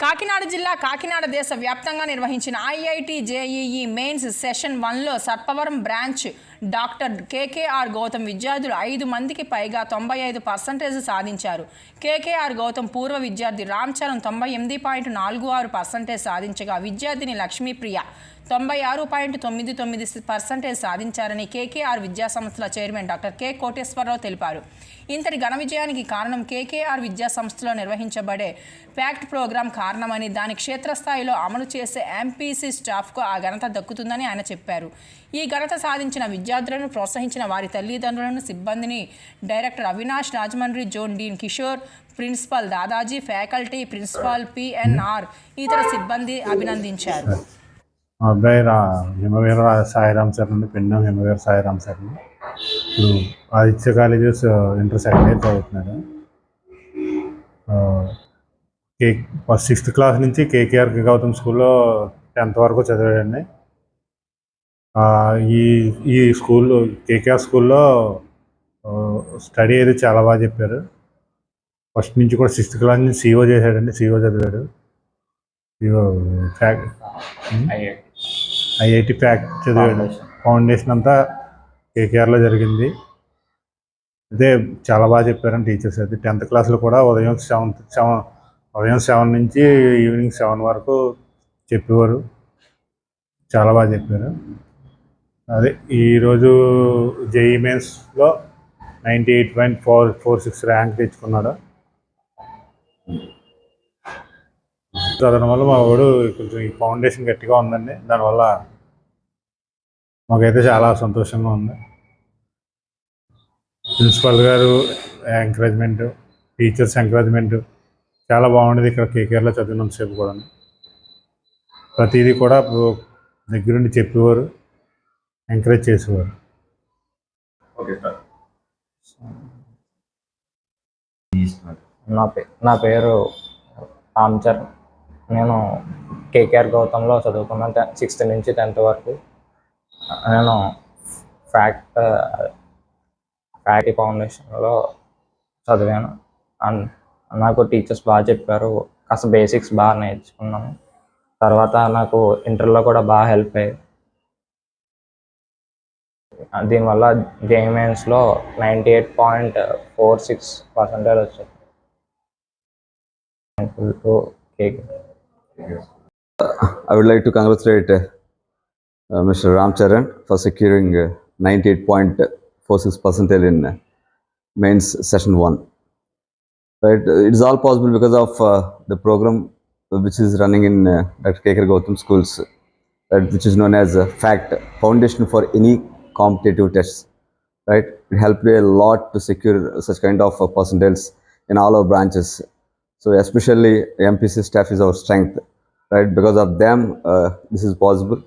కాకినాడ జిల్లా కాకినాడ దేశ వ్యాప్తంగా నిర్వహించిన ఐఐటి జేఈఈ మెయిన్స్ సెషన్ 1లో Sarpavaram branch doctor KKR Gautham విద్యార్థులు 5 మందికి పైగా 95% సాధించారు. కేకేఆర్ గౌతమ్ పూర్వ విద్యార్థి రామ్ చరణ్ 98.46% సాధించగా విద్యార్థిని లక్ష్మీప్రియ 96.99% సాధించారని కేకేఆర్ విద్యాసంస్థల చైర్మన్ డాక్టర్ కె కోటేశ్వరరావు తెలిపారు. ఇంతటి ఘన విజయానికి కారణం కేకేఆర్ విద్యాసంస్థలో నిర్వహించబడే ప్యాక్ట్ ప్రోగ్రాం కారణమని, దాని క్షేత్రస్థాయిలో అమలు చేసే ఎంపీసీ స్టాఫ్కు ఆ ఘనత దక్కుతుందని ఆయన చెప్పారు. ఈ ఘనత సాధించిన విద్యార్థులను ప్రోత్సహించిన వారి తల్లిదండ్రులను, సిబ్బందిని director Avinash, Rajahmundry zone dean Kishore, principal Dadaji, faculty, principal PNR, ఇతర సిబ్బంది అభినందించారు. మా అబ్బాయి హిమవీర సాయిరామ్ సార్ నుండి పెండం హిమవీర సాయిరామ్ సార్ ఇప్పుడు Aditya colleges inter second year చదువుతున్నాడు. 6th క్లాస్ నుంచి కేకేఆర్ గౌతమ్ స్కూల్లో 10th వరకు చదివాడండి. ఈ స్కూల్లో కేకేఆర్ స్కూల్లో స్టడీ అయితే చాలా బాగా చెప్పారు. ఫస్ట్ నుంచి కూడా 6th క్లాస్ నుంచి సిఓ చేశాడండి. సిఓ చదివాడు. సిఓ ఐఐటి ఫ్యాక్ట్ చదివాడు. ఫౌండేషన్ అంతా కేకేఆర్లో జరిగింది. అదే చాలా బాగా చెప్పారని టీచర్స్ అయితే. 10th క్లాస్లో కూడా ఉదయం 7 నుంచి ఈవినింగ్ 7 వరకు చెప్పేవారు. చాలా బాగా చెప్పారు. అదే ఈరోజు జేఈ మెయిన్స్లో 98.46 ర్యాంక్ తెచ్చుకున్నాడు. చదవడం వల్ల మా వాడు కొంచెం ఈ ఫౌండేషన్ గట్టిగా ఉందండి. దానివల్ల మాకైతే చాలా సంతోషంగా ఉంది. ప్రిన్సిపల్ గారు ఎంకరేజ్మెంట్, టీచర్స్ ఎంకరేజ్మెంట్ చాలా బాగుండేది. ఇక్కడ కేకేఆర్లో చదివినంతసేపు కూడా ప్రతిదీ కూడా దగ్గరుండి చెప్పేవారు, ఎంకరేజ్ చేసేవారు. నా పేరు రామ్ చరణ్. నేను కేకేఆర్ గౌతంలో చదువుకున్నాను. 6th నుంచి 10th వరకు. నేను ఫ్యాక్టరీ ఫౌండేషన్లో చదివాను. నాకు టీచర్స్ బాగా చెప్పారు. కాస్త బేసిక్స్ బాగా నేర్చుకున్నాను. తర్వాత నాకు ఇంటర్లో కూడా బాగా హెల్ప్ అయ్యాయి. దీనివల్ల జేఈఈ మెయిన్స్లో 98.46% వచ్చాయి. Thankful to KKR. I would like to congratulate Mr. Ram Charan for securing 98.46% in mains session 1. Right, it is all possible because of the program which is running in Dr. KK Gautam schools, right, which is known as FACT, Foundation for Any Competitive Tests. Right, it helped a lot to secure such kind of percentiles in all our branches. So especially MPC staff is our strength, right? Because of them, this is possible.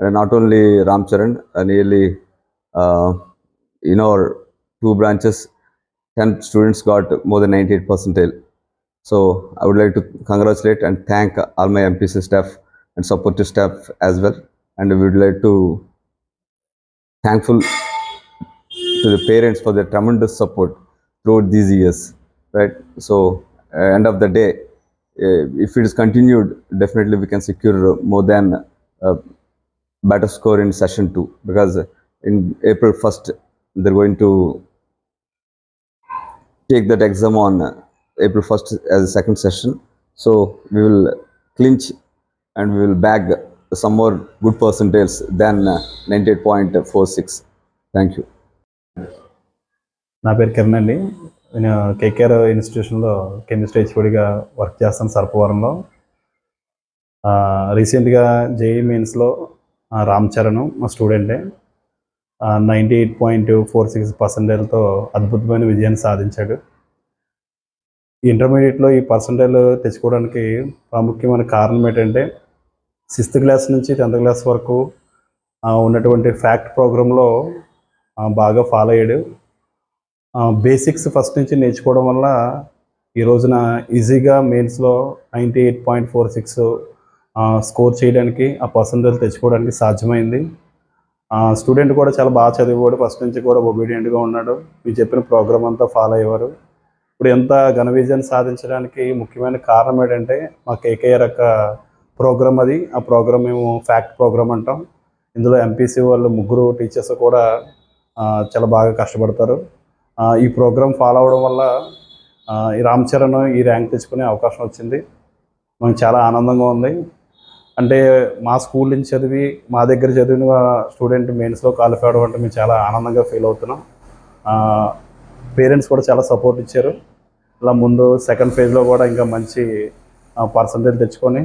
And not only Ram Charan, nearly in our 2 branches, 10 students got more than 98%. So I would like to congratulate and thank all my MPC staff and supportive staff as well. And we would like to thankful to the parents for their tremendous support throughout these years, right? So end of the day, if it is continued, definitely we can secure more than better score in session 2, because in April 1st they're going to take that exam on April 1st as a second session. So we will clinch and we will bag some more good percentiles than 98.46. Thank you. నా పేరు కిరణ్ అండి. నేను KKR ఇన్స్టిట్యూషన్లో chemistry హెచ్ఓడిగా work చేస్తాను సర్పవరంలో. రీసెంట్గా JEE మెయిన్స్లో రామ్ చరణ్ మా స్టూడెంటే 98.46%తో అద్భుతమైన విజయాన్ని సాధించాడు. ఇంటర్మీడియట్లో ఈ పర్సంటైల్ తెచ్చుకోవడానికి ప్రాముఖ్యమైన కారణం ఏంటంటే 6th క్లాస్ నుంచి 10th క్లాస్ వరకు ఉన్నటువంటి ఫ్యాక్ట్ ప్రోగ్రాంలో బాగా ఫాలో అయ్యాడు. బేసిక్స్ ఫస్ట్ నుంచి నేర్చుకోవడం వల్ల ఈ రోజున ఈజీగా మెయిన్స్లో 98.46 స్కోర్ చేయడానికి, ఆ పర్సంటేజ్ తెచ్చుకోవడానికి సాధ్యమైంది. స్టూడెంట్ కూడా చాలా బాగా చదివేవాడు. ఫస్ట్ నుంచి కూడా ఒబీడియంట్గా ఉన్నాడు. మీరు చెప్పిన ప్రోగ్రామ్ అంతా ఫాలో అయ్యేవారు. ఇప్పుడు ఎంత ఘన విజయాన్ని సాధించడానికి ముఖ్యమైన కారణం ఏంటంటే మా కేకేఆర్ యొక్క ప్రోగ్రామ్ అది. ఆ ప్రోగ్రామ్ మేము ఫ్యాక్ట్ ప్రోగ్రామ్ అంటాం. ఇందులో ఎంపీసీ వాళ్ళు ముగ్గురు టీచర్స్ కూడా చాలా బాగా కష్టపడతారు. ఈ ప్రోగ్రామ్ ఫాలో అవ్వడం వల్ల ఈ రామ్ చరణ్ ఈ ర్యాంక్ తెచ్చుకునే అవకాశం వచ్చింది. మనకు చాలా ఆనందంగా ఉంది. అంటే మా స్కూల్ నుంచి చదివి మా దగ్గర చదివిన స్టూడెంట్ మెయిన్స్లో క్వాలిఫై అవ్వడం అంటే మేము చాలా ఆనందంగా ఫీల్ అవుతున్నాం. పేరెంట్స్ కూడా చాలా సపోర్ట్ ఇచ్చారు. ఇలా ముందు సెకండ్ ఫేజ్లో కూడా ఇంకా మంచి పర్సంటేజ్ తెచ్చుకొని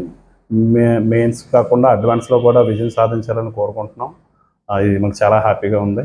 మెయిన్స్ కాకుండా అడ్వాన్స్లో కూడా విజయం సాధించాలని కోరుకుంటున్నాం. ఇది మాకు చాలా హ్యాపీగా ఉంది.